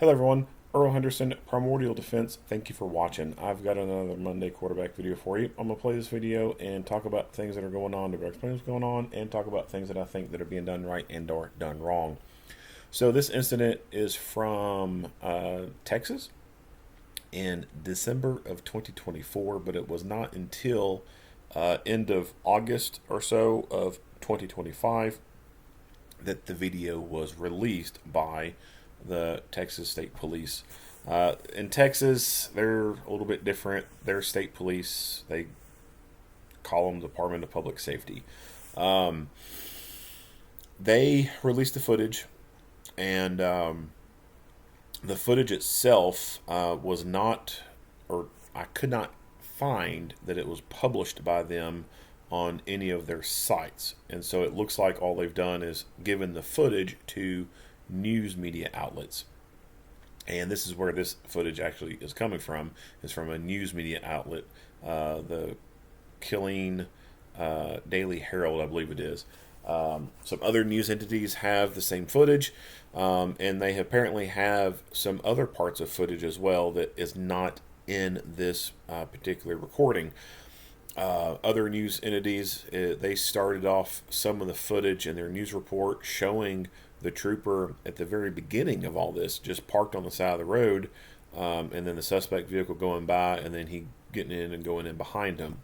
Hello everyone, Earl Henderson, Primordial Defense. Thank you for watching. I've got another Monday quarterback video for you. I'm going to play this video and talk about things that are going on, to explain what's going on, and talk about things that I think that are being done right and or done wrong. So this incident is from Texas in December of 2024, but it was not until end of August or so of 2025 that the video was released by the Texas State Police. In Texas, they're a little bit different. They're state police. They call them Department of Public Safety. They released the footage, and the footage itself was not, or I could not find that it was published by them on any of their sites. And so it looks like all they've done is given the footage to news media outlets. And this is where this footage actually is coming from. It's from a news media outlet, the Killeen Daily Herald, I believe it is. Some other news entities have the same footage, and they apparently have some other parts of footage as well that is not in this particular recording. Other news entities, they started off some of the footage in their news report showing the trooper at the very beginning of all this just parked on the side of the road, and then the suspect vehicle going by, and then he getting in and going in behind him.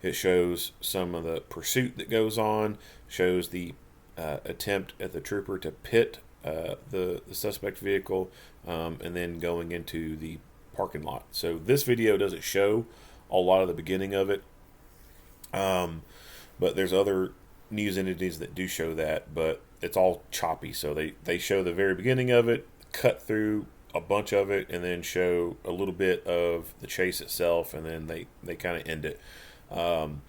It shows some of the pursuit that goes on, shows the attempt at the trooper to pit the suspect vehicle, and then going into the parking lot. So this video doesn't show a lot of the beginning of it, but there's other news entities that do show that, but it's all choppy. So they show the very beginning of it, cut through a bunch of it, and then show a little bit of the chase itself, and then they kind of end it. And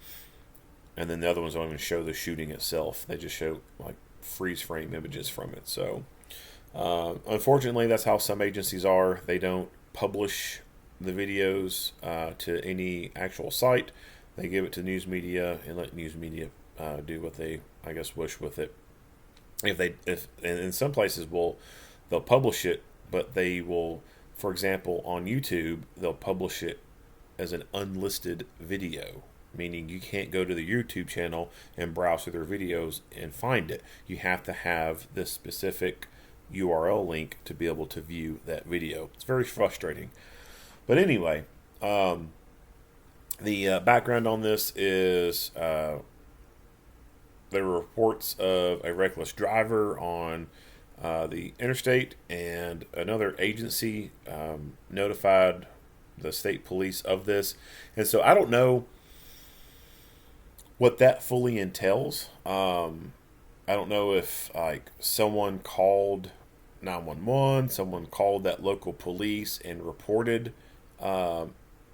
then the other ones don't even show the shooting itself. They just show like freeze frame images from it. So unfortunately, that's how some agencies are. They don't publish the videos to any actual site. They give it to news media and let news media do what they, I guess, wish with it. And in some places they'll publish it, but they will, for example, on YouTube, they'll publish it as an unlisted video, meaning you can't go to the YouTube channel and browse through their videos and find it. You have to have this specific URL link to be able to view that video. It's very frustrating. But anyway, the background on this is there were reports of a reckless driver on the interstate, and another agency notified the state police of this. And so I don't know what that fully entails. I don't know if like someone called 911, someone called that local police and reported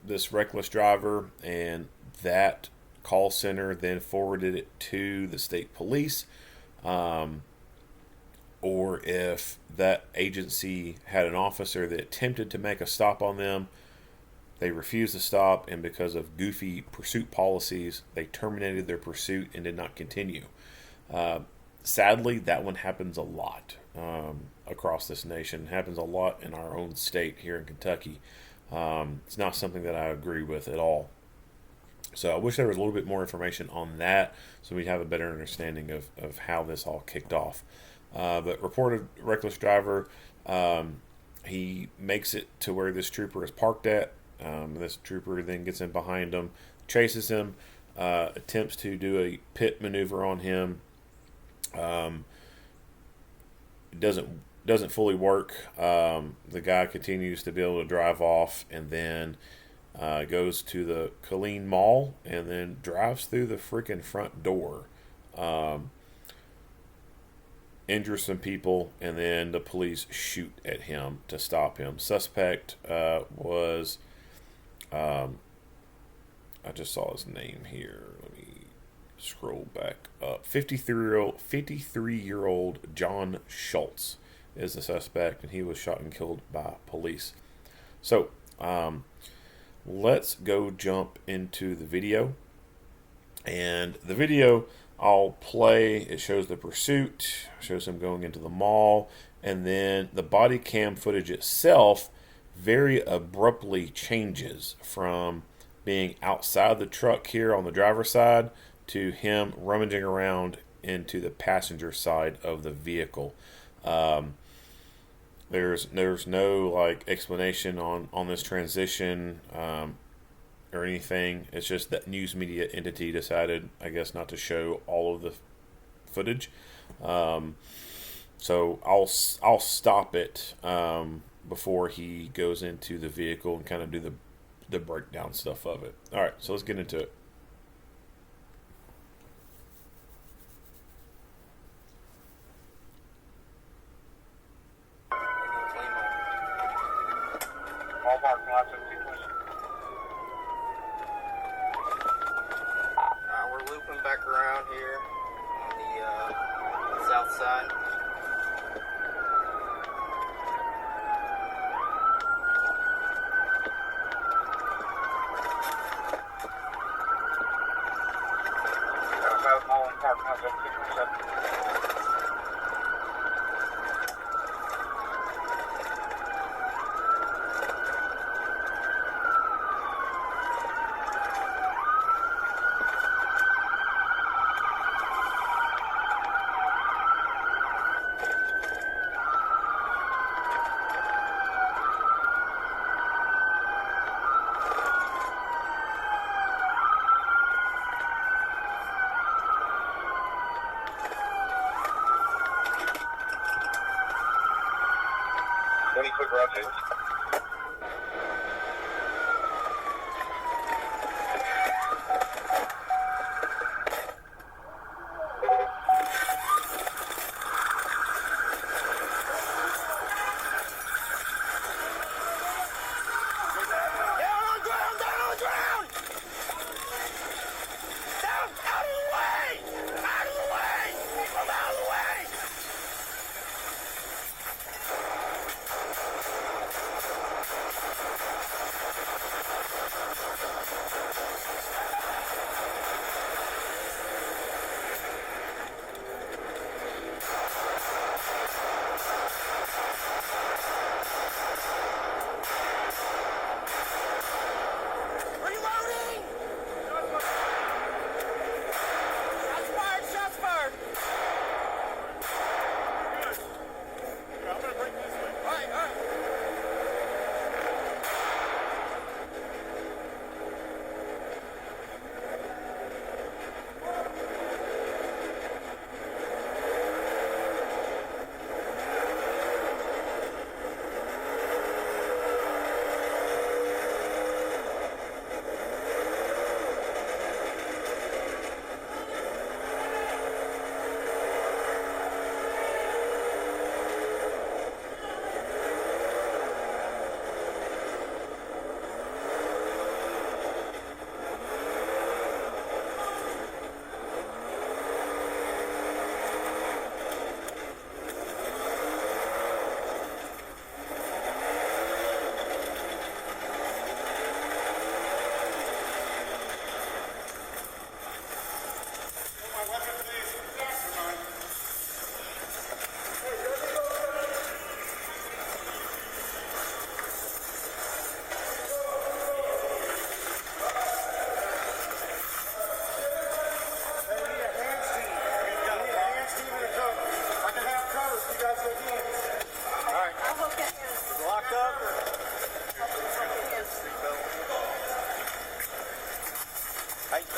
this reckless driver, and that call center then forwarded it to the state police, or if that agency had an officer that attempted to make a stop on them, they refused to stop, and because of goofy pursuit policies, they terminated their pursuit and did not continue. Sadly, that one happens a lot across this nation. It happens a lot in our own state here in Kentucky. It's not something that I agree with at all. So I wish there was a little bit more information on that so we'd have a better understanding of how this all kicked off. But reported reckless driver, he makes it to where this trooper is parked at. This trooper then gets in behind him, chases him, attempts to do a pit maneuver on him. It doesn't fully work. The guy continues to be able to drive off, and then goes to the Killeen Mall and then drives through the freaking front door, injures some people, and then the police shoot at him to stop him. Suspect was, I just saw his name here. Let me scroll back up. 53-year-old John Shultz is the suspect, and he was shot and killed by police. So, let's go jump into the video. And the video I'll play. It shows the pursuit, shows him going into the mall, and then the body cam footage itself very abruptly changes from being outside the truck here on the driver's side to him rummaging around into the passenger side of the vehicle. Um, there's no like explanation on this transition or anything. It's just that news media entity decided, I guess, not to show all of the footage. So I'll stop it before he goes into the vehicle and kind of do the breakdown stuff of it. All right, so let's get into it. We're looping back around here on the south side. Quick rotations.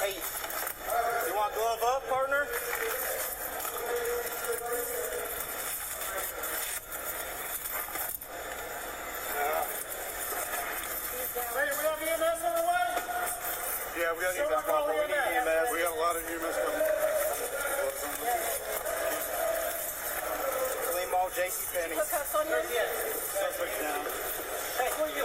Hey, you want glove up, partner? Hey, we have EMS on the way? Yeah, we got EMS. We got a lot of EMS coming. Killeen Mall, JCPenney. Hookups on you? Yes. Suspect down. Hey, who are you?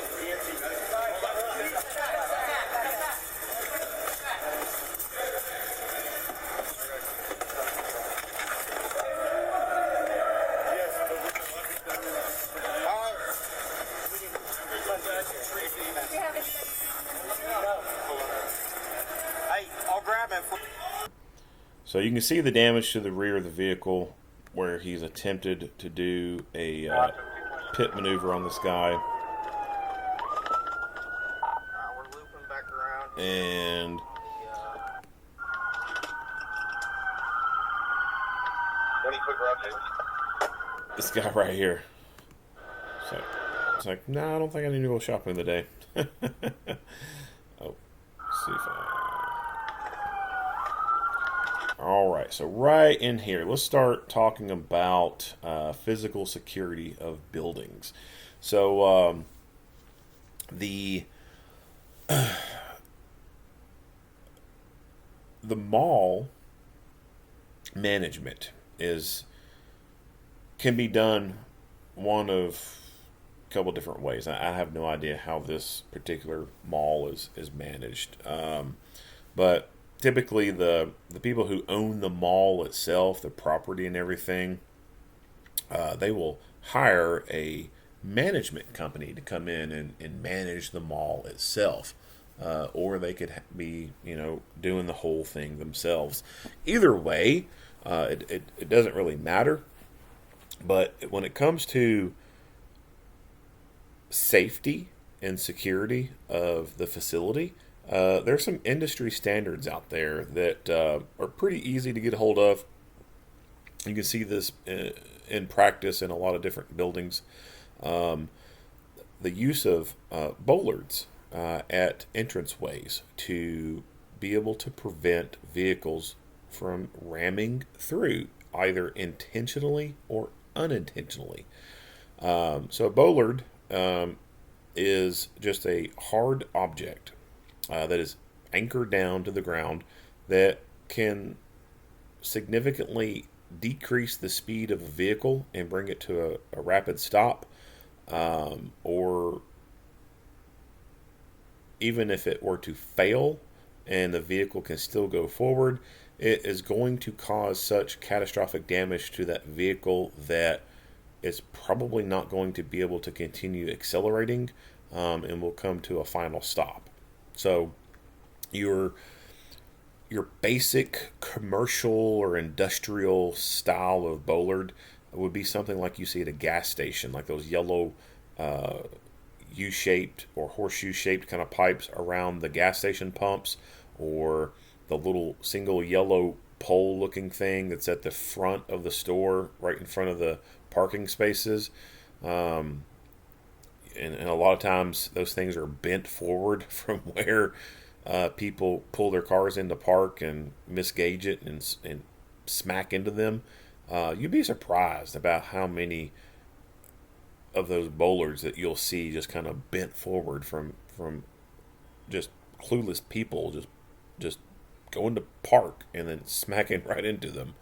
So you can see the damage to the rear of the vehicle where he's attempted to do a pit maneuver on this guy. We're looping back around. And Any quick routes? this guy right here. So it's like, no, I don't think I need to go shopping today. Oh, let's see if all right, so right in here, let's start talking about physical security of buildings. So the mall management can be done one of a couple different ways. I have no idea how this particular mall is managed, but typically the people who own the mall itself, the property and everything, they will hire a management company to come in and manage the mall itself. Or they could be, doing the whole thing themselves. Either way, it doesn't really matter. But when it comes to safety and security of the facility, there's some industry standards out there that are pretty easy to get a hold of. You can see this in practice in a lot of different buildings. The use of bollards at entranceways to be able to prevent vehicles from ramming through, either intentionally or unintentionally. So a bollard is just a hard object that is anchored down to the ground that can significantly decrease the speed of a vehicle and bring it to a rapid stop, or even if it were to fail and the vehicle can still go forward, it is going to cause such catastrophic damage to that vehicle that it's probably not going to be able to continue accelerating, and will come to a final stop. So your basic commercial or industrial style of bollard would be something like you see at a gas station, like those yellow U-shaped or horseshoe-shaped kind of pipes around the gas station pumps, or the little single yellow pole-looking thing that's at the front of the store, right in front of the parking spaces. And a lot of times those things are bent forward from where people pull their cars into park and misgauge it and smack into them. You'd be surprised about how many of those bollards that you'll see just kind of bent forward from just clueless people just going to park and then smacking right into them.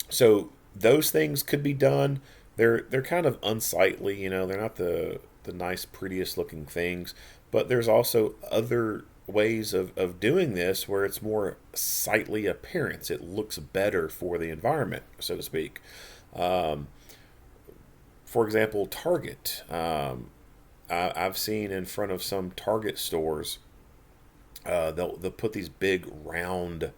So those things could be done. They're kind of unsightly, they're not the nice, prettiest looking things, but there's also other ways of doing this where it's more sightly appearance. It looks better for the environment, so to speak. For example, Target. I've seen in front of some Target stores, they'll put these big round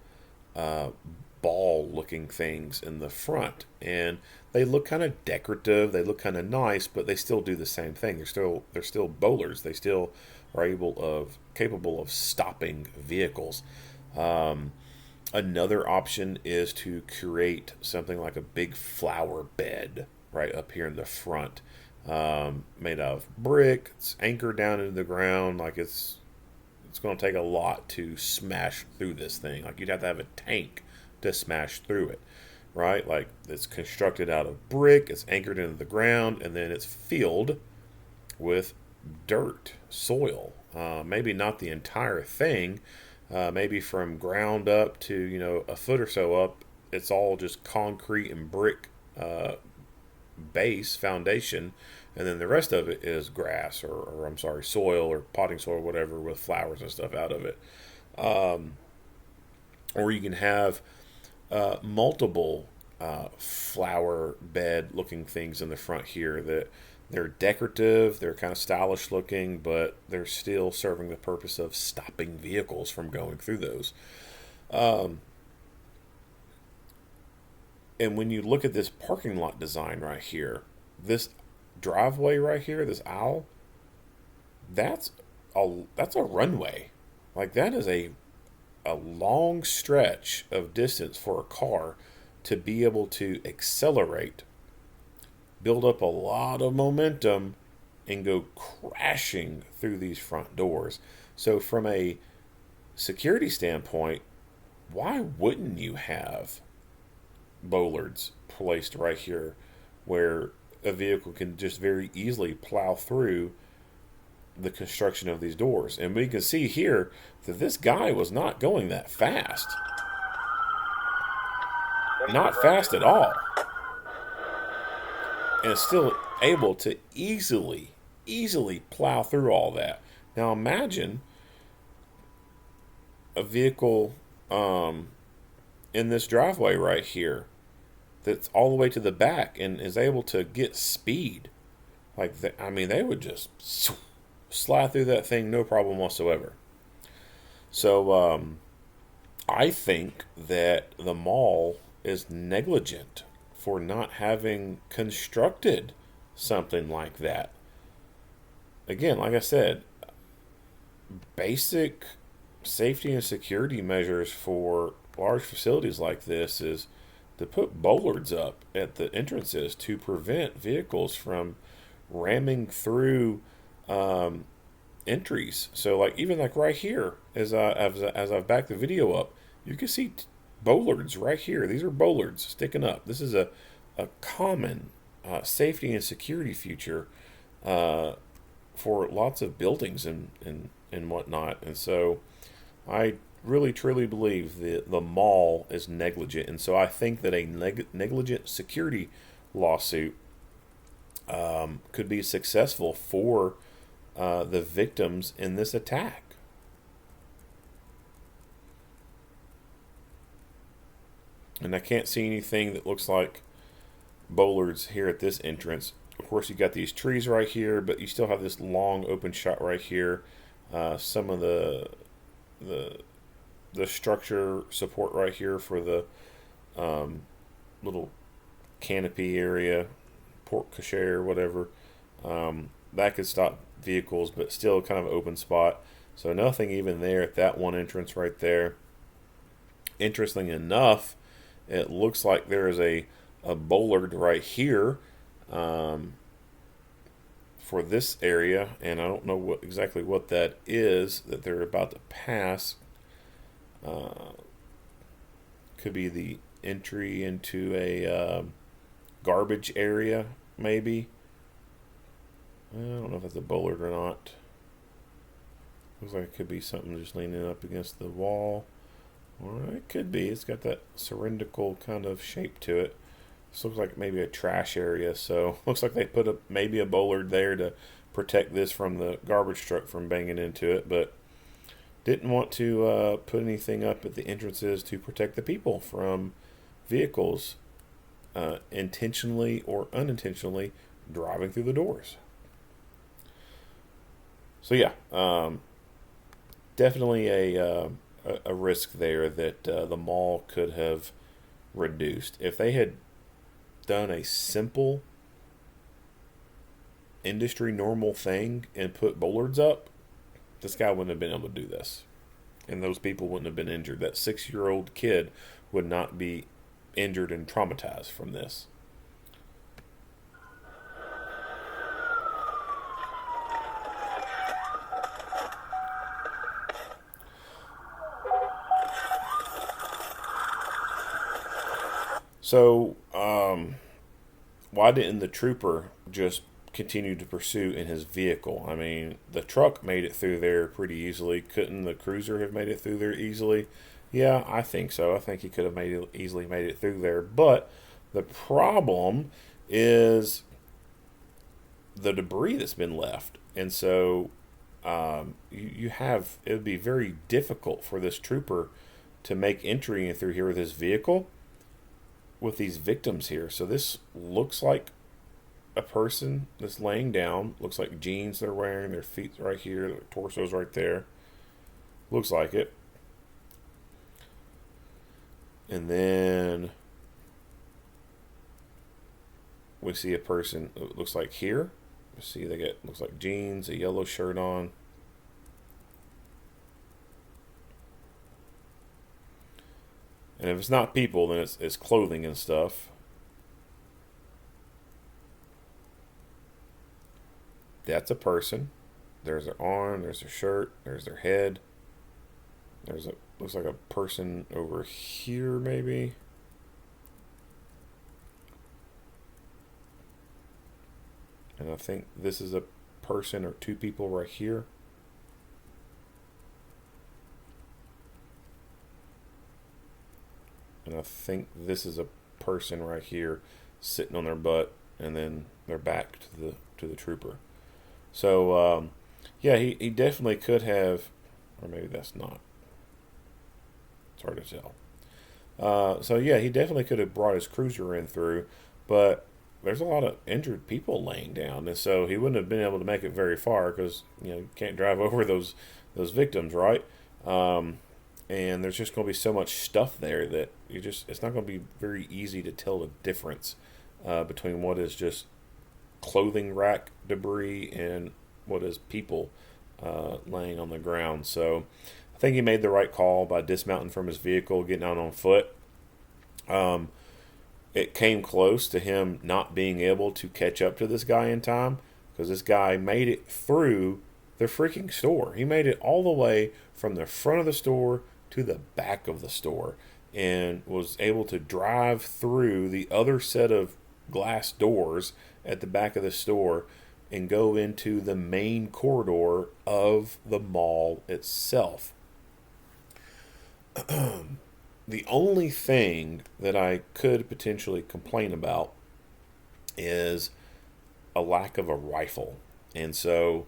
ball looking things in the front, and they look kind of decorative, they look kind of nice, but they still do the same thing. They're still bowlers. They still are capable of stopping vehicles. Another option is to create something like a big flower bed right up here in the front, made out of brick. It's anchored down into the ground. Like it's going to take a lot to smash through this thing. Like you'd have to have a tank to smash through it, right? Like it's constructed out of brick, it's anchored into the ground, and then it's filled with dirt, soil. Maybe not the entire thing, maybe from ground up to a foot or so up, it's all just concrete and brick base foundation, and then the rest of it is grass or I'm sorry, soil or potting soil or whatever, with flowers and stuff out of it. Or you can have multiple flower bed looking things in the front here that they're decorative, they're kind of stylish looking, but they're still serving the purpose of stopping vehicles from going through those. And when you look at this parking lot design right here, this driveway right here, this aisle, that's that's a runway. Like that is a long stretch of distance for a car to be able to accelerate, build up a lot of momentum, and go crashing through these front doors. So, from a security standpoint, why wouldn't you have bollards placed right here where a vehicle can just very easily plow through the construction of these doors? And we can see here that this guy was not going that fast. Not fast at all. And still able to easily plow through all that. Now imagine a vehicle in this driveway right here that's all the way to the back and is able to get speed. Like, I mean, they would just slide through that thing no problem whatsoever. So I think that the mall is negligent for not having constructed something like that. Again, like I said, basic safety and security measures for large facilities like this is to put bollards up at the entrances to prevent vehicles from ramming through entries. So, like, even like right here, as I've backed the video up, you can see bollards right here. These are bollards sticking up. This is a common safety and security feature for lots of buildings and whatnot. And so I really truly believe that the mall is negligent. And so I think that a negligent security lawsuit could be successful for the victims in this attack. And I can't see anything that looks like bollards here at this entrance. Of course, you got these trees right here, but you still have this long open shot right here. Some of the structure support right here for the little canopy area, porte cochere, whatever. That could stop vehicles, but still kind of an open spot. So nothing even there at that one entrance right there. Interesting enough, it looks like there is a bollard right here for this area, and I don't know exactly what that is that they're about to pass. Could be the entry into a garbage area, maybe. I don't know if that's a bollard or not. Looks like it could be something just leaning up against the wall. Or it could be. It's got that cylindrical kind of shape to it. This looks like maybe a trash area. So looks like they put maybe a bollard there to protect this from the garbage truck from banging into it. But didn't want to put anything up at the entrances to protect the people from vehicles intentionally or unintentionally driving through the doors. So yeah, definitely a risk there that the mall could have reduced. If they had done a simple industry normal thing and put bollards up, this guy wouldn't have been able to do this. And those people wouldn't have been injured. That 6-year-old kid would not be injured and traumatized from this. So, why didn't the trooper just continue to pursue in his vehicle? I mean, the truck made it through there pretty easily. Couldn't the cruiser have made it through there easily? Yeah, I think so. I think he could have easily made it through there. But the problem is the debris that's been left. And so it would be very difficult for this trooper to make entry through here with his vehicle with these victims here. So this looks like a person that's laying down. Looks like jeans they're wearing. Their feet right here. Their torso's right there. Looks like it. And then we see a person, it looks like here. See, they get, looks like jeans, a yellow shirt on. And if it's not people, then it's clothing and stuff. That's a person. There's their arm, there's their shirt, there's their head. There's a, looks like a person over here maybe. And I think this is a person or two people right here. And I think this is a person right here sitting on their butt, and then they're back to the trooper. So yeah, he definitely could have, or maybe that's not. It's hard to tell. So yeah, he definitely could have brought his cruiser in through, but there's a lot of injured people laying down, and so he wouldn't have been able to make it very far because you can't drive over those victims, right? And there's just going to be so much stuff there that it's not going to be very easy to tell the difference between what is just clothing rack debris and what is people laying on the ground. So I think he made the right call by dismounting from his vehicle, getting out on foot. It came close to him not being able to catch up to this guy in time because this guy made it through the freaking store. He made it all the way from the front of the store to the back of the store and was able to drive through the other set of glass doors at the back of the store and go into the main corridor of the mall itself. The only thing that I could potentially complain about is a lack of a rifle. And so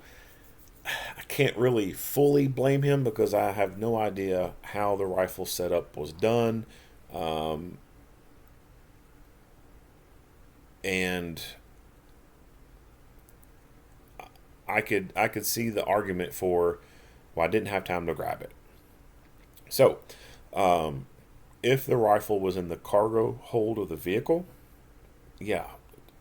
I can't really fully blame him because I have no idea how the rifle setup was done. And I could see the argument for, well, I didn't have time to grab it. So, if the rifle was in the cargo hold of the vehicle, yeah,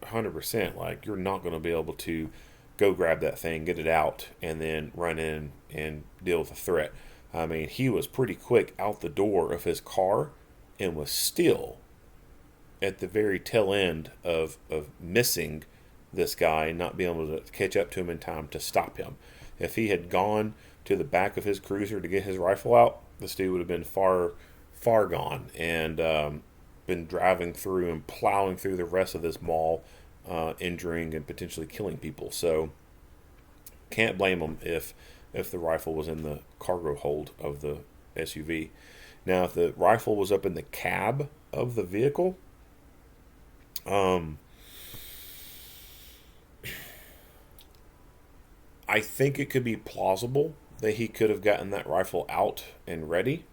100%. Like, you're not going to be able to go grab that thing, get it out, and then run in and deal with the threat. I mean, he was pretty quick out the door of his car and was still at the very tail end of missing this guy and not being able to catch up to him in time to stop him. If he had gone to the back of his cruiser to get his rifle out, this dude would have been far gone and been driving through and plowing through the rest of this mall, injuring and potentially killing people. So can't blame him if the rifle was in the cargo hold of the SUV. Now, if the rifle was up in the cab of the vehicle, I think it could be plausible that he could have gotten that rifle out and ready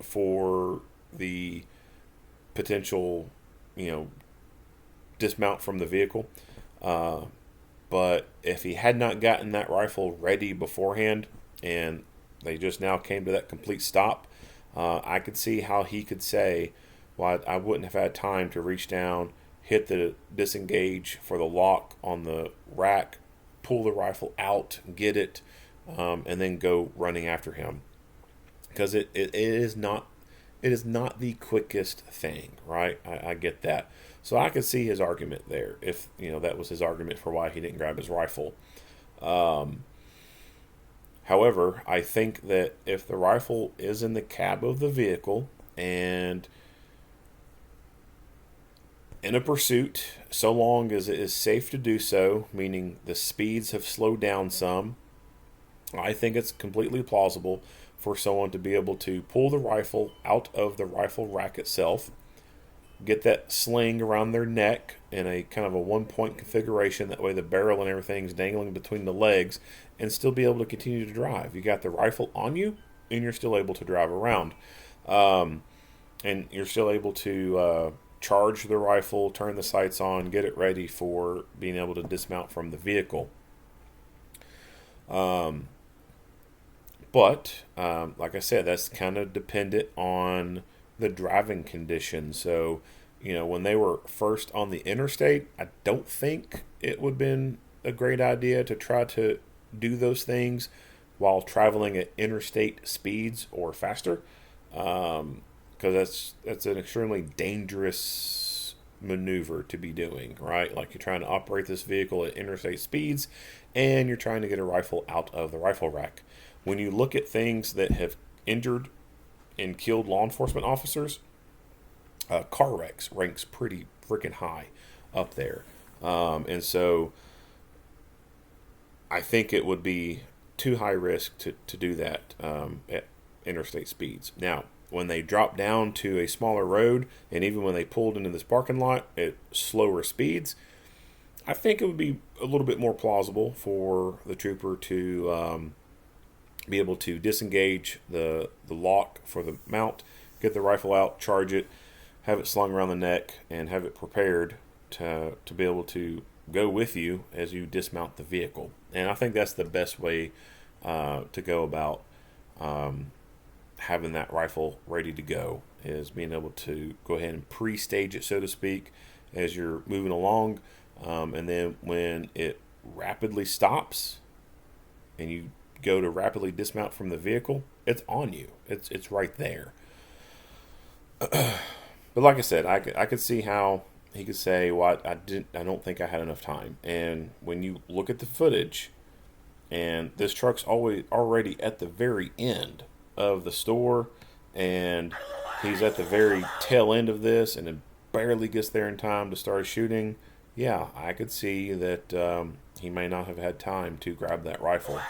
for the potential, dismount from the vehicle. But if he had not gotten that rifle ready beforehand and they just now came to that complete stop, I could see how he could say, well, I wouldn't have had time to reach down, hit the disengage for the lock on the rack, pull the rifle out, get it, and then go running after him. Because it is not the quickest thing, right? I get that. So I could see his argument there if, that was his argument for why he didn't grab his rifle. However, I think that if the rifle is in the cab of the vehicle and in a pursuit, so long as it is safe to do so, meaning the speeds have slowed down some, I think it's completely plausible for someone to be able to pull the rifle out of the rifle rack itself, get that sling around their neck in a kind of a one-point configuration. That way the barrel and everything's dangling between the legs and still be able to continue to drive. You got the rifle on you and you're still able to drive around. And you're still able to charge the rifle, turn the sights on, get it ready for being able to dismount from the vehicle. But like I said, that's kind of dependent on the driving conditions. So, when they were first on the interstate, I don't think it would have been a great idea to try to do those things while traveling at interstate speeds or faster, because that's an extremely dangerous maneuver to be doing, right? Like, you're trying to operate this vehicle at interstate speeds, and you're trying to get a rifle out of the rifle rack. When you look at things that have injured and killed law enforcement officers, car wrecks ranks pretty freaking high up there. And so I think it would be too high risk to do that at interstate speeds. Now, when they dropped down to a smaller road, and even when they pulled into this parking lot at slower speeds, I think it would be a little bit more plausible for the trooper to be able to disengage the lock for the mount, get the rifle out, charge it, have it slung around the neck, and have it prepared to be able to go with you as you dismount the vehicle. And I think that's the best way to go about having that rifle ready to go, is being able to go ahead and pre-stage it, so to speak, as you're moving along. And then when it rapidly stops and you go to rapidly dismount from the vehicle, it's on you. It's right there. But like I said, I could see how he could say, "Well, I don't think I had enough time." And when you look at the footage, and this truck's already at the very end of the store, and he's at the very tail end of this, and it barely gets there in time to start shooting. Yeah, I could see that he may not have had time to grab that rifle.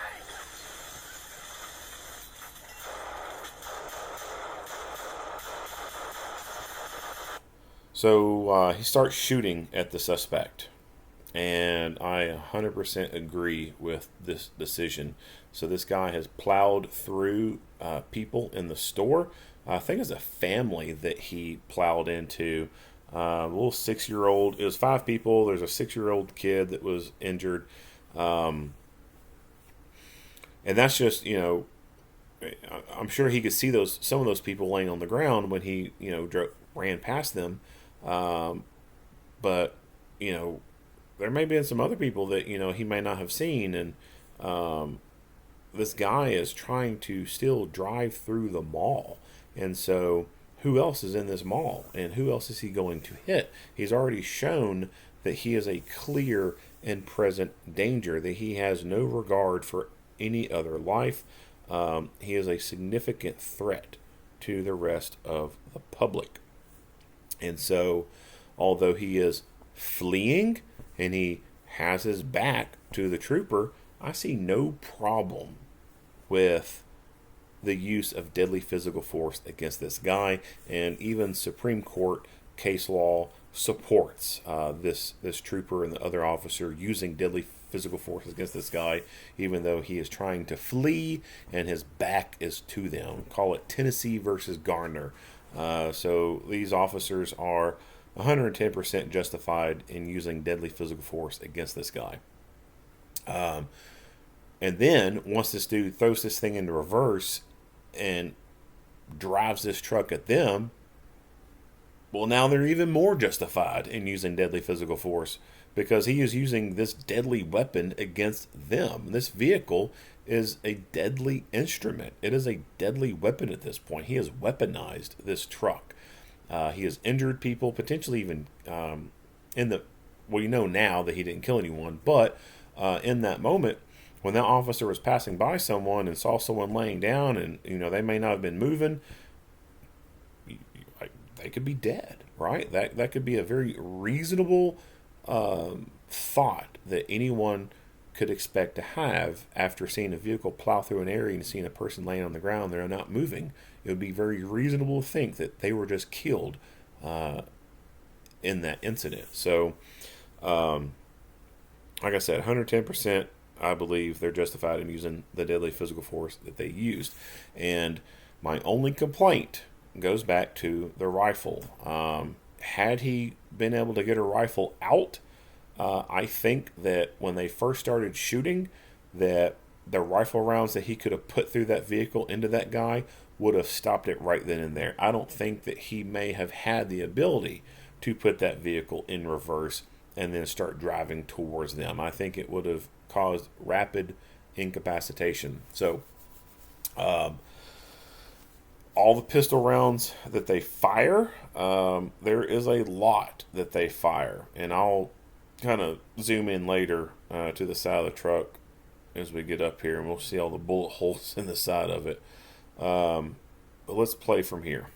So he starts shooting at the suspect, and I 100% agree with this decision. So this guy has plowed through people in the store. I think it's a family that he plowed into. A little 6-year-old. It was 5 people. There's a 6-year-old kid that was injured, and that's just, I'm sure he could see some of those people laying on the ground when he ran past them. But there may have been some other people that he may not have seen, and this guy is trying to still drive through the mall, and so who else is in this mall, and who else is he going to hit? He's already shown that he is a clear and present danger, that he has no regard for any other life. He is a significant threat to the rest of the public. And so, although he is fleeing and he has his back to the trooper, I see no problem with the use of deadly physical force against this guy. And even Supreme Court case law supports this trooper and the other officer using deadly physical force against this guy, even though he is trying to flee and his back is to them. Call it Tennessee versus Garner. So these officers are 110% justified in using deadly physical force against this guy. And then once this dude throws this thing into reverse and drives this truck at them, well, now they're even more justified in using deadly physical force, because he is using this deadly weapon against them. This vehicle is a deadly instrument. It is a deadly weapon at this point. He has weaponized this truck. He has injured people, potentially even now that he didn't kill anyone, but in that moment, when that officer was passing by someone and saw someone laying down, and they may not have been moving, they could be dead, right? That could be a very reasonable thought that anyone could expect to have after seeing a vehicle plow through an area and seeing a person laying on the ground. They're not moving. It would be very reasonable to think that they were just killed in that incident. So, like I said, 110%, I believe they're justified in using the deadly physical force that they used. And my only complaint goes back to the rifle. Had he been able to get a rifle out, I think that when they first started shooting, that the rifle rounds that he could have put through that vehicle into that guy would have stopped it right then and there. I don't think that he may have had the ability to put that vehicle in reverse and then start driving towards them. I think it would have caused rapid incapacitation. So, all the pistol rounds that they fire, there is a lot that they fire. And I'll kind of zoom in later to the side of the truck as we get up here, and we'll see all the bullet holes in the side of it. But let's play from here.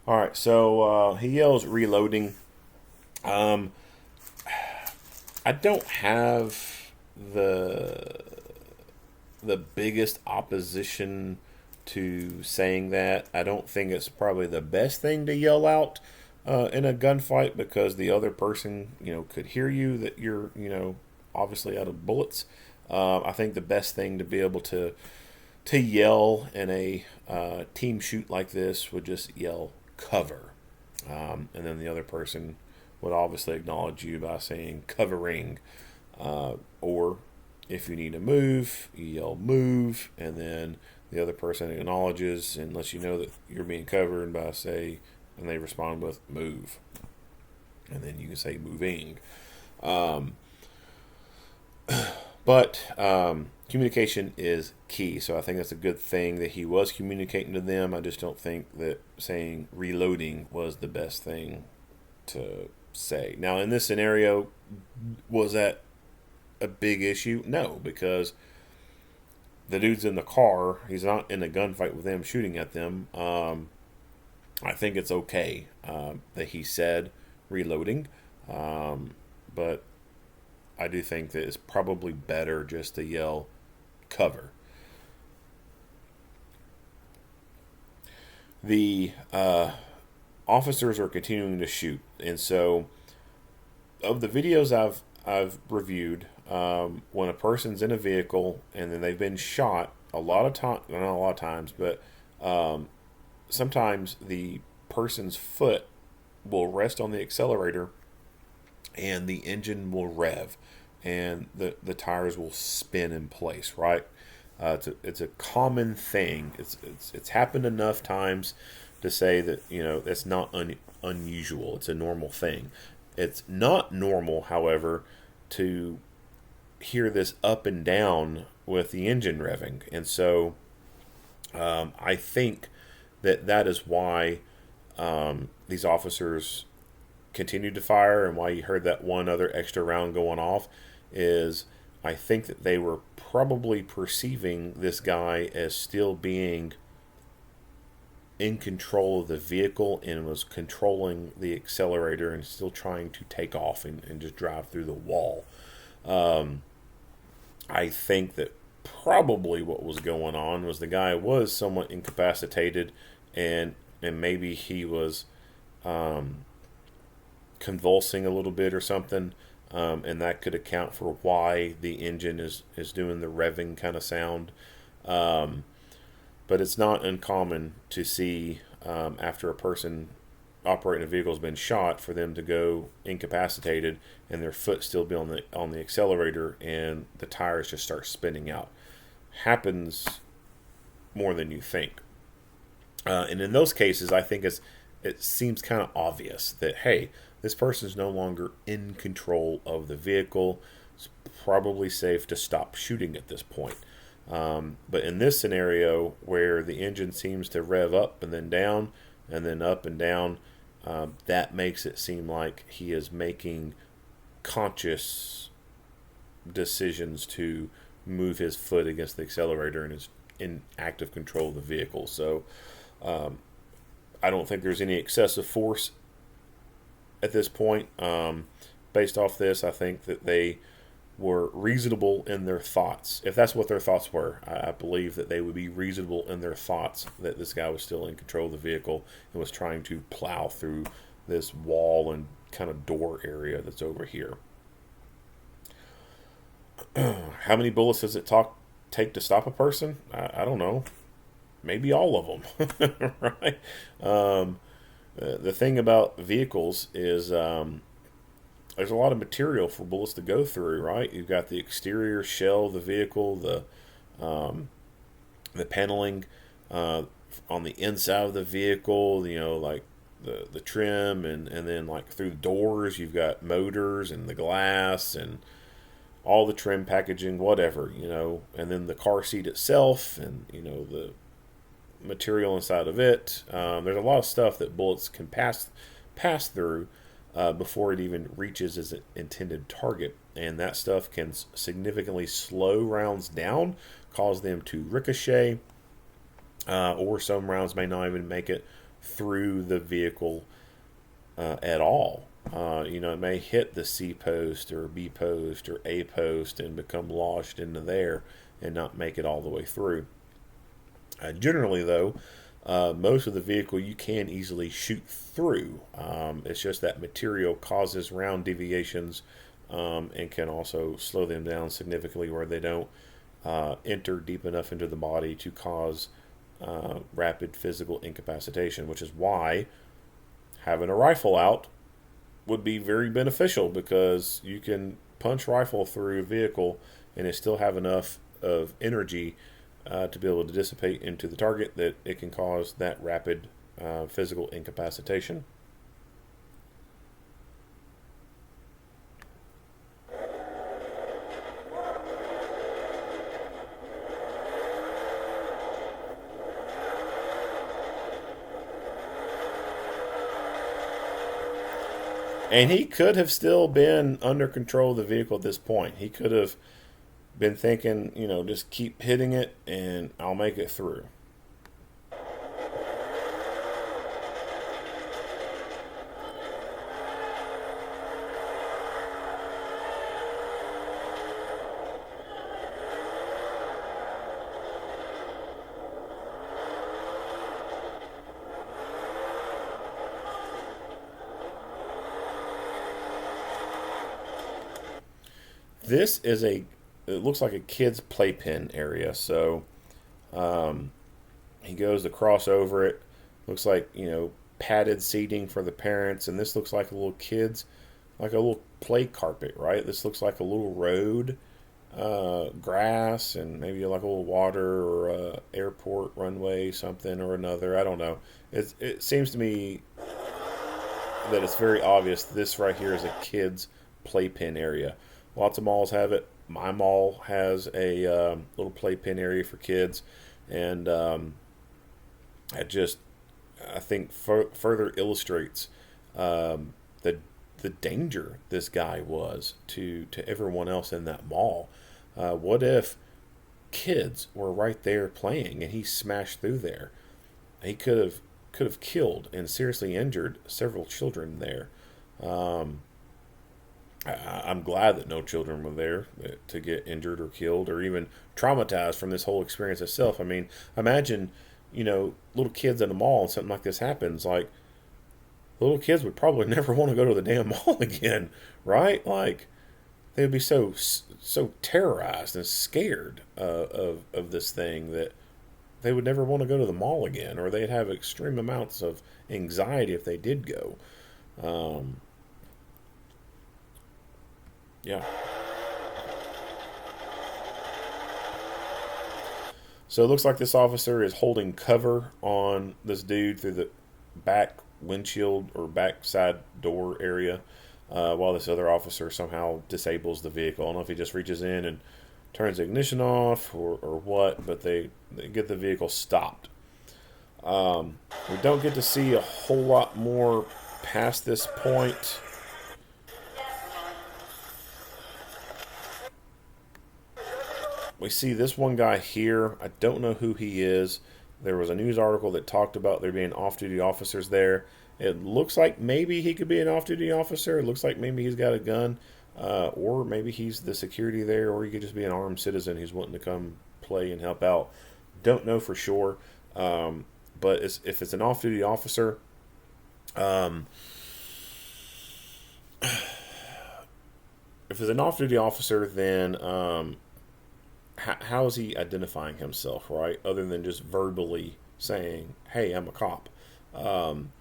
All right, so he yells reloading. Um, I don't have the the biggest opposition to saying that. I don't think it's probably the best thing to yell out in a gunfight because the other person, could hear you that you're, obviously out of bullets. I think the best thing to be able to yell in a team shoot like this would just yell cover. And then the other person would obviously acknowledge you by saying covering. Or if you need to move, you yell move, and then the other person acknowledges and lets you know that you're being covered by and they respond with move. And then you can say moving. But communication is key, so I think that's a good thing that he was communicating to them. I just don't think that saying reloading was the best thing to say. Now, in this scenario, was that a big issue? No, because the dude's in the car. He's not in a gunfight with them shooting at them. I think it's okay that he said reloading, but I do think that it's probably better just to yell cover. The officers are continuing to shoot, and so of the videos I've reviewed, when a person's in a vehicle and then they've been shot, a lot of time, not a lot of times, but sometimes the person's foot will rest on the accelerator and the engine will rev and the tires will spin in place, right? It's a common thing. It's happened enough times to say that that's not unusual. It's a normal thing. It's not normal, however, to hear this up and down with the engine revving, and so I think that is why these officers continued to fire, and why you heard that one other extra round going off is I think that they were probably perceiving this guy as still being in control of the vehicle and was controlling the accelerator and still trying to take off and just drive through the wall. I think that probably what was going on was the guy was somewhat incapacitated and maybe he was convulsing a little bit or something, and that could account for why the engine is doing the revving kind of sound. But it's not uncommon to see after a person operating a vehicle has been shot for them to go incapacitated and their foot still be on the accelerator and the tires just start spinning out. Happens more than you think. And in those cases, I think it seems kind of obvious that, hey, this person is no longer in control of the vehicle. It's probably safe to stop shooting at this point. But in this scenario where the engine seems to rev up and then down and then up and down, that makes it seem like he is making conscious decisions to move his foot against the accelerator and is in active control of the vehicle. So I don't think there's any excessive force at this point. Based off this, I think that they were reasonable in their thoughts. If that's what their thoughts were, I believe that they would be reasonable in their thoughts that this guy was still in control of the vehicle and was trying to plow through this wall and kind of door area that's over here. How many bullets does it take to stop a person? I don't know. Maybe all of them, right? The thing about vehicles is there's a lot of material for bullets to go through, right? You've got the exterior shell of the vehicle, the paneling on the inside of the vehicle, like the trim, and then like through the doors, you've got motors and the glass and all the trim packaging, whatever, and then the car seat itself and, the material inside of it. There's a lot of stuff that bullets can pass through before it even reaches its intended target. And that stuff can significantly slow rounds down, cause them to ricochet, or some rounds may not even make it through the vehicle at all. It may hit the C post or B post or A post and become lodged into there and not make it all the way through. Generally, though, most of the vehicle you can easily shoot through. It's just that material causes round deviations and can also slow them down significantly where they don't enter deep enough into the body to cause rapid physical incapacitation, which is why having a rifle out would be very beneficial, because you can punch rifle through a vehicle and it still have enough of energy to be able to dissipate into the target that it can cause that rapid physical incapacitation. And he could have still been under control of the vehicle at this point. He could have been thinking, just keep hitting it and I'll make it through. This is it looks like a kid's playpen area. So he goes to cross over it. Looks like, padded seating for the parents. And this looks like a little like a little play carpet, right? This looks like a little road, grass, and maybe like a little water or a airport runway, something or another. I don't know. It seems to me that it's very obvious this right here is a kid's playpen area. Lots of malls have it. My mall has a little playpen area for kids, and I think further illustrates the danger this guy was to everyone else in that mall. What if kids were right there playing and he smashed through there? He could have killed and seriously injured several children there. I'm glad that no children were there to get injured or killed or even traumatized from this whole experience itself. I mean, imagine, little kids in the mall and something like this happens. Like, little kids would probably never want to go to the damn mall again, right? Like, they would be so terrorized and scared of this thing that they would never want to go to the mall again, or they'd have extreme amounts of anxiety if they did go. Yeah. So it looks like this officer is holding cover on this dude through the back windshield or back side door area, while this other officer somehow disables the vehicle. I don't know if he just reaches in and turns the ignition off or what, but they get the vehicle stopped. We don't get to see a whole lot more past this point. We see this one guy here. I don't know who he is. There was a news article that talked about there being off-duty officers there. It looks like maybe he could be an off-duty officer. It looks like maybe he's got a gun. or maybe he's the security there, or he could just be an armed citizen who's wanting to come play and help out. Don't know for sure, but if it's an off-duty officer, um, if it's an off-duty officer, then how is he identifying himself, right? Other than just verbally saying, "Hey, I'm a cop." Um,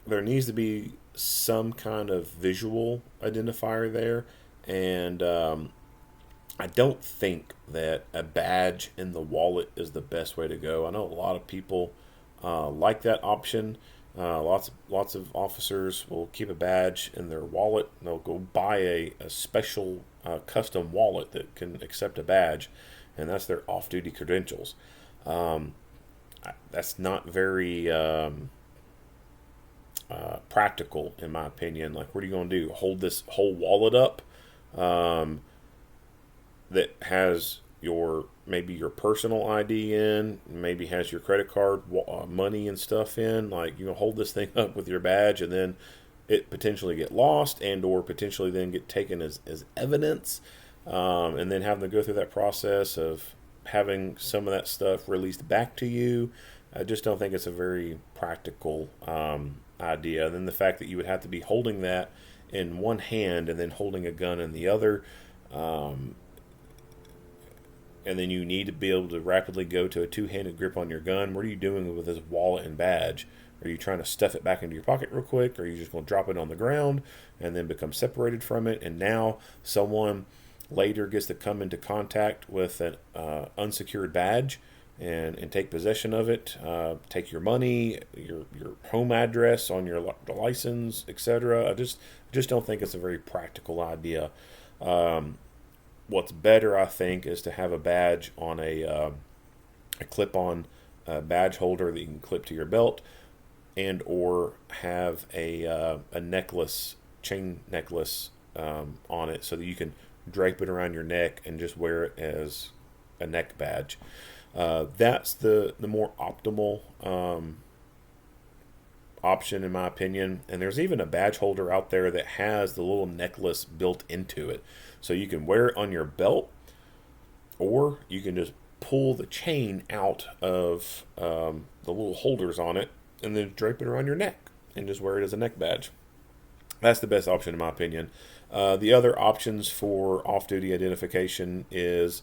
there needs to be some kind of visual identifier there, and I don't think that a badge in the wallet is the best way to go. I know a lot of people like that option. Lots of officers will keep a badge in their wallet. And they'll go buy a special custom wallet that can accept a badge, and that's their off-duty credentials. Um, that's not very practical, in my opinion. Like, what are you going to do? Hold this whole wallet up um, that has maybe your personal ID in, maybe has your credit card money and stuff in. Like, hold this thing up with your badge, and then it potentially get lost and or potentially then get taken as evidence, and then having to go through that process of having some of that stuff released back to you. I just don't think it's a very practical idea. And then the fact that you would have to be holding that in one hand and then holding a gun in the other, um, and then you need to be able to rapidly go to a two-handed grip on your gun. What are you doing with this wallet and badge? Are you trying to stuff it back into your pocket real quick? Or are you just going to drop it on the ground and then become separated from it? And now someone later gets to come into contact with an unsecured badge and take possession of it, take your money, your home address on your license, etc. I just don't think it's a very practical idea. What's better, I think, is to have a badge on a clip-on badge holder that you can clip to your belt, and or have a necklace, chain necklace on it, so that you can drape it around your neck and just wear it as a neck badge. That's the more optimal option, in my opinion. And there's even a badge holder out there that has the little necklace built into it, so you can wear it on your belt, or you can just pull the chain out of the little holders on it and then drape it around your neck and just wear it as a neck badge. That's the best option, in my opinion. The other options for off-duty identification is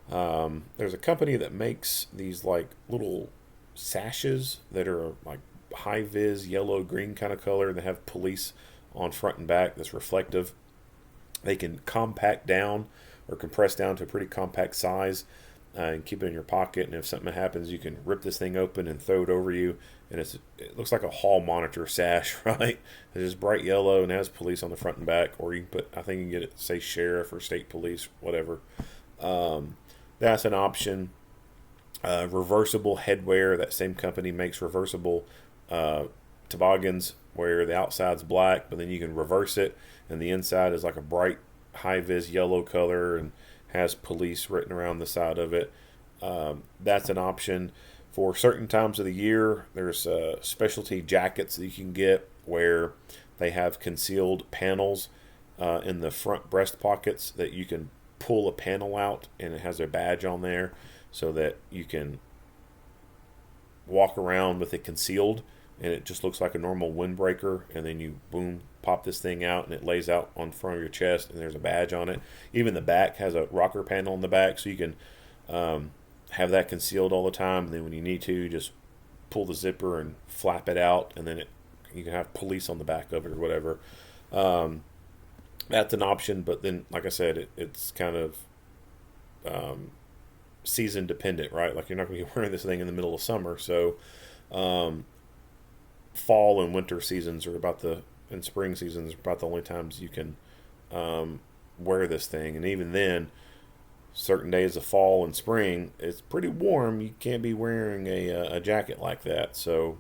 there's a company that makes these like little sashes that are like high vis yellow green kind of color, and they have police on front and back that's reflective. They can compact down or compress down to a pretty compact size and keep it in your pocket. And if something happens, you can rip this thing open and throw it over you. And it looks like a hall monitor sash, right? It's just bright yellow and has police on the front and back. Or you can put, I think you can get it, say, sheriff or state police, whatever. That's an option. Reversible headwear. That same company makes reversible toboggans where the outside's black, but then you can reverse it, and the inside is like a bright high-vis yellow color and has police written around the side of it. That's an option. For certain times of the year, there's specialty jackets that you can get where they have concealed panels in the front breast pockets that you can pull a panel out, and it has a badge on there so that you can walk around with it concealed, and it just looks like a normal windbreaker, and then you boom pop this thing out and it lays out on front of your chest and there's a badge on it. Even the back has a rocker panel in the back, so you can have that concealed all the time, and then when you need to, just pull the zipper and flap it out, and then you can have police on the back of it or whatever. That's an option, but then, like I said, it's kind of season dependent, right? Like, you're not going to be wearing this thing in the middle of summer, so fall and winter seasons and spring seasons are about the only times you can wear this thing. And even then, certain days of fall and spring, it's pretty warm. You can't be wearing a jacket like that. So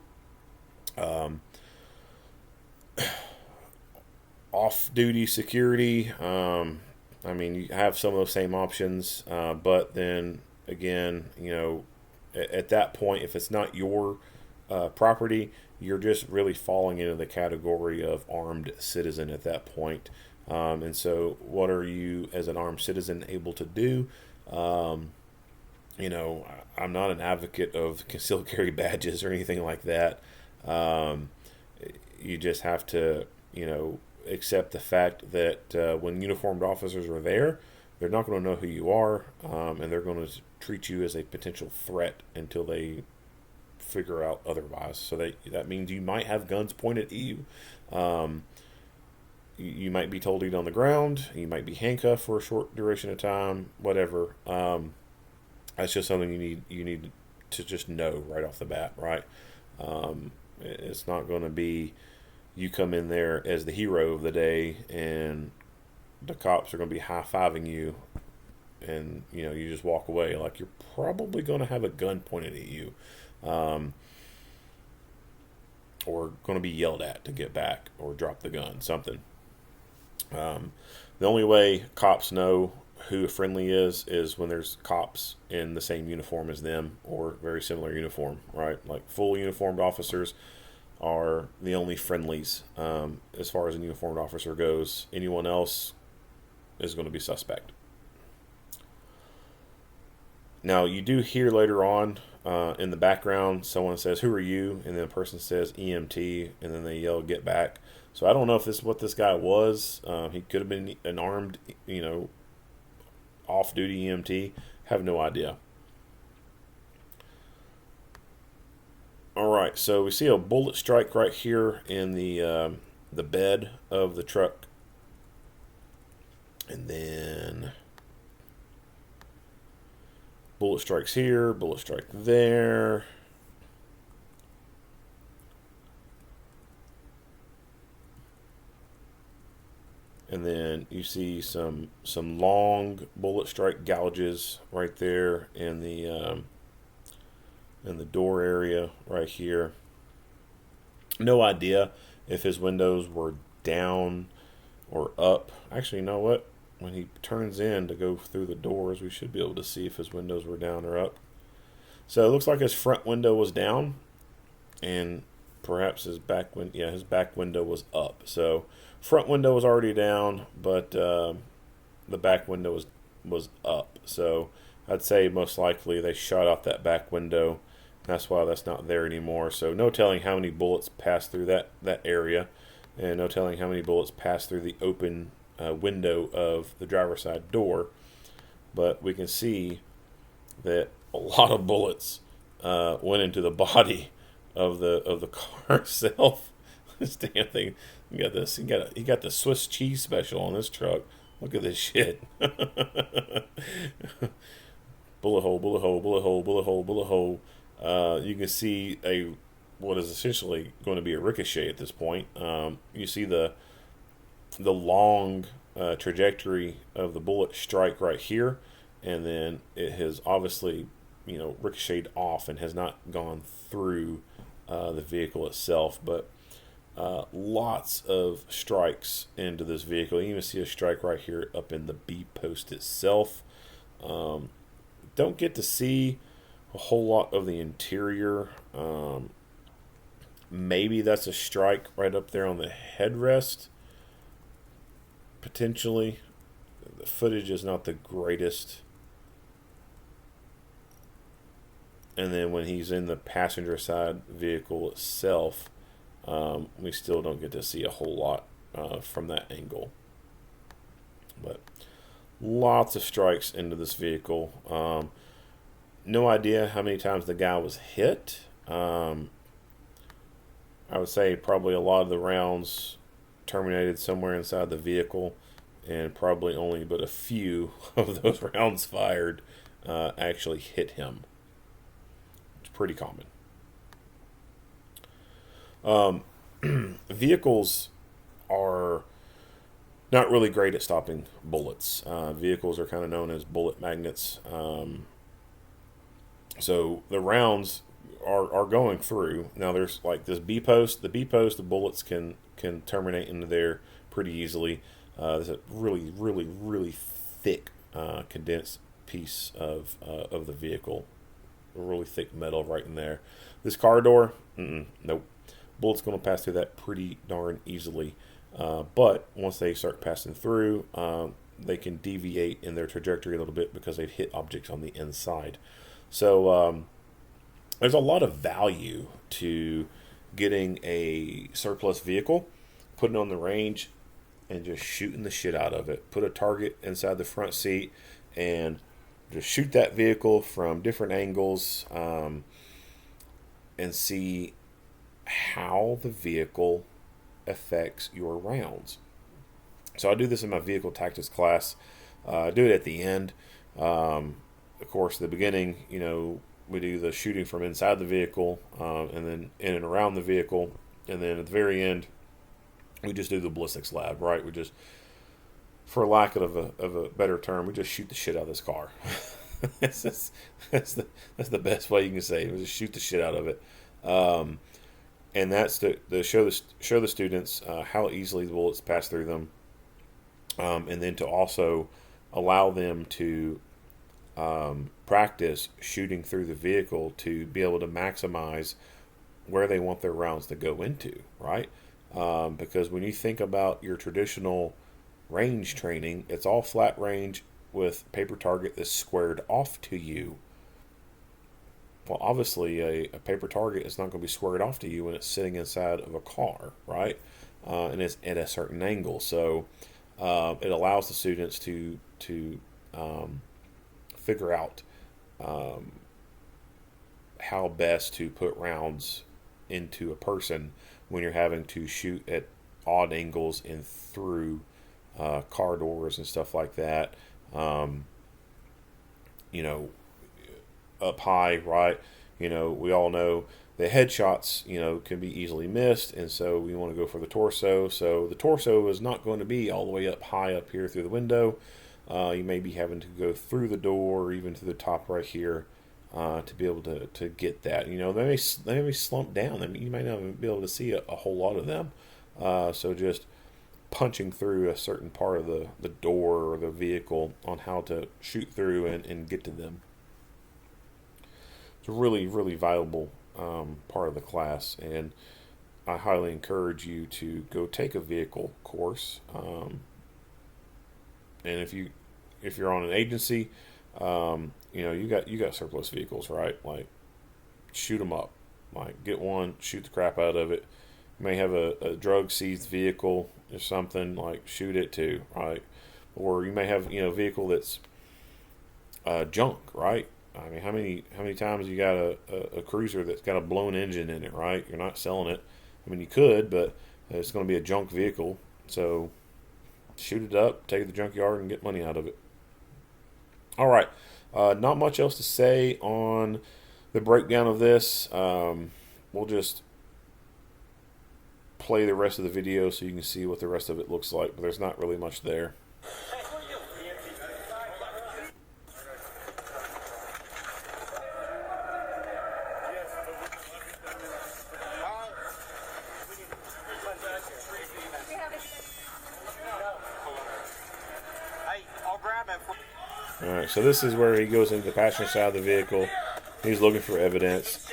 off-duty security, I mean, you have some of those same options, but then again, at that point, if it's not your property, you're just really falling into the category of armed citizen at that point. And so, what are you as an armed citizen able to do? Um, I'm not an advocate of concealed carry badges or anything like that. Um, you just have to, accept the fact that when uniformed officers are there, they're not going to know who you are, and they're going to treat you as a potential threat until they figure out otherwise. So that means you might have guns pointed at you. Um, you might be told to eat on the ground. You might be handcuffed for a short duration of time. Whatever. That's just something you need to just know right off the bat, right? It's not going to be you come in there as the hero of the day, and the cops are going to be high fiving you, and you just walk away. Like, you're probably going to have a gun pointed at you, um, or going to be yelled at to get back or drop the gun, something. Um, the only way cops know who a friendly is when there's cops in the same uniform as them or very similar uniform, right? Like, full uniformed officers are the only friendlies as far as a uniformed officer goes. Anyone else is going to be suspect. Now, you do hear later on in the background, someone says, "Who are you?" And then a person says, "EMT," and then they yell, "Get back." So I don't know if this is what this guy was. He could have been an armed, off-duty EMT. Have no idea. All right, so we see a bullet strike right here in the bed of the truck, and then bullet strikes here, bullet strike there. And then you see some long bullet strike gouges right there in the door area right here. No idea if his windows were down or up. Actually, you know what? When he turns in to go through the doors, we should be able to see if his windows were down or up. So it looks like his front window was down, and perhaps his back his back window was up. So front window was already down, but the back window was up. So I'd say most likely they shot out that back window. That's why that's not there anymore. So no telling how many bullets passed through that area, and no telling how many bullets passed through the open window of the driver's side door. But we can see that a lot of bullets went into the body of the car itself. This damn thing. You got this. He got the Swiss cheese special on this truck. Look at this shit. Bullet hole, bullet hole, bullet hole, bullet hole, bullet hole. You can see what is essentially going to be a ricochet at this point. You see the long trajectory of the bullet strike right here, and then it has obviously ricocheted off and has not gone through the vehicle itself, but lots of strikes into this vehicle. You even see a strike right here up in the B post itself. Don't get to see a whole lot of the interior. Maybe that's a strike right up there on the headrest. Potentially. The footage is not the greatest. And then when he's in the passenger side vehicle itself, we still don't get to see a whole lot from that angle. But lots of strikes into this vehicle. No idea how many times the guy was hit. I would say probably a lot of the rounds terminated somewhere inside the vehicle, and probably only but a few of those rounds fired actually hit him. It's pretty common. Vehicles are not really great at stopping bullets. Vehicles are kind of known as bullet magnets. So the rounds are going through. Now there's like this B post. The B post, the bullets can terminate into there pretty easily. There's a really, really, really thick condensed piece of the vehicle. A really thick metal right in there. This car door, nope. Bullet's going to pass through that pretty darn easily. But once they start passing through, they can deviate in their trajectory a little bit because they've hit objects on the inside. So there's a lot of value to getting a surplus vehicle, putting it on the range, and just shooting the shit out of it. Put a target inside the front seat and just shoot that vehicle from different angles, and see how the vehicle affects your rounds. So I do this in my vehicle tactics class. I do it at the end. Of course, at the beginning, we do the shooting from inside the vehicle, and then in and around the vehicle, and then at the very end, we just do the ballistics lab, right? We just, for lack of a better term, we just shoot the shit out of this car. that's the best way you can say it. We just shoot the shit out of it, and that's to show the students how easily the bullets pass through them, and then to also allow them to practice shooting through the vehicle to be able to maximize where they want their rounds to go into, right? Because when you think about your traditional range training, it's all flat range with paper target that's squared off to you. Well, obviously, a paper target is not going to be squared off to you when it's sitting inside of a car, right? And it's at a certain angle. So it allows the students to figure out how best to put rounds into a person when you're having to shoot at odd angles and through car doors and stuff like that. Up high, right? We all know the headshots, can be easily missed, and so we want to go for the torso. So the torso is not going to be all the way up high up here through the window. You may be having to go through the door or even to the top right here to be able to get that. They may slump down. I mean, you might not be able to see a whole lot of them. So just punching through a certain part of the door or the vehicle on how to shoot through and get to them. It's a really, really valuable part of the class, and I highly encourage you to go take a vehicle course. And if you're on an agency, you got surplus vehicles, right? Like, shoot them up. Like, get one, shoot the crap out of it. You may have a drug seized vehicle or something, like, shoot it too, right? Or you may have a vehicle that's junk, right? I mean, how many times you got a cruiser that's got a blown engine in it, right? You're not selling it. I mean, you could, but it's going to be a junk vehicle. So shoot it up, take it to the junkyard, and get money out of it. All right. Not much else to say on the breakdown of this. We'll just play the rest of the video so you can see what the rest of it looks like, but there's not really much there. Alright, so this is where he goes into the passenger side of the vehicle. He's looking for evidence.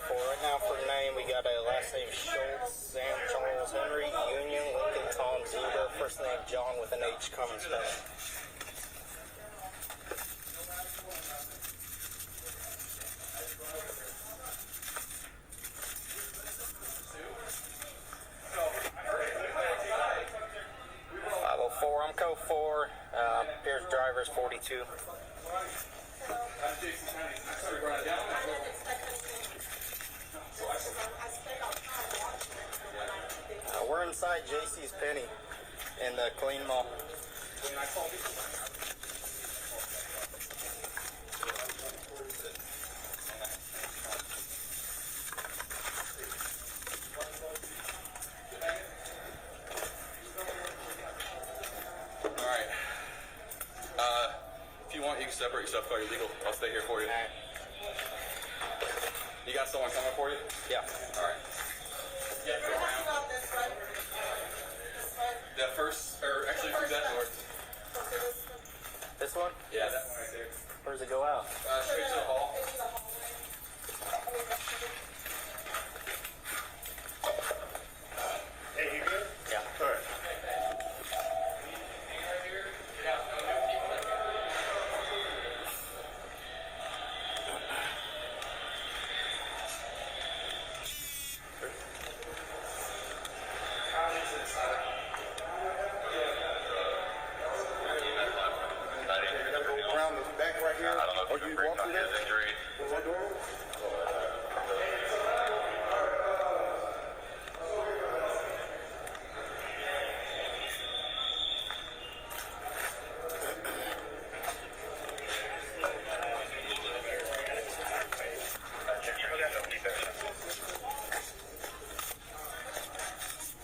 Right now for the name, we got a last name Shultz, Sam Charles Henry, Union, Lincoln Tom Zebra, first name John with an H, common spelling. I'm code 4, Pierce driver's 42. We're inside JC's Penny in the Killeen Mall. If you want, you can separate yourself, call your legal. I'll stay here for you. Right. You got someone coming for you? Yeah. All right. Yeah, go around. That first, or actually through that door. This one? Yeah, that one right there. Where does it go out? Straight to the hall. Hey, you good? Yeah. All right. Around the back right here. I don't know if Or you can you break walk on through his that? injury. What door?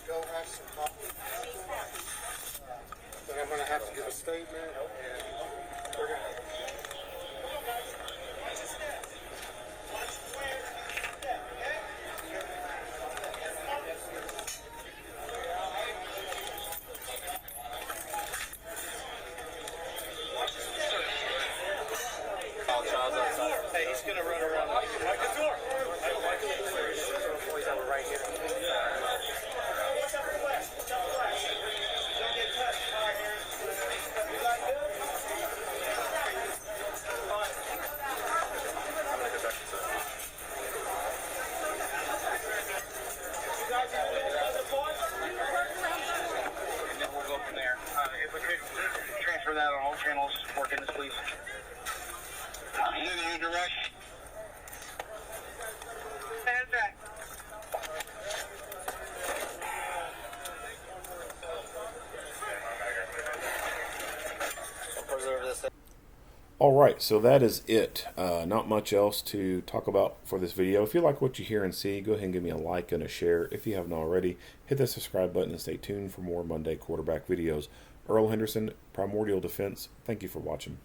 Go have some coffee. But I'm gonna have to give a statement, and we're gonna. Hey, he's gonna run around. Like the door. Boys over right here. And then we'll go from there. If we could transfer that on all channels, working this, please. You direct. Stand back. Preserve this. Alright, so that is it. Not much else to talk about for this video. If you like what you hear and see, go ahead and give me a like and a share. If you haven't already, hit that subscribe button and stay tuned for more Monday quarterback videos. Earl Henderson, Primordial Defense, thank you for watching.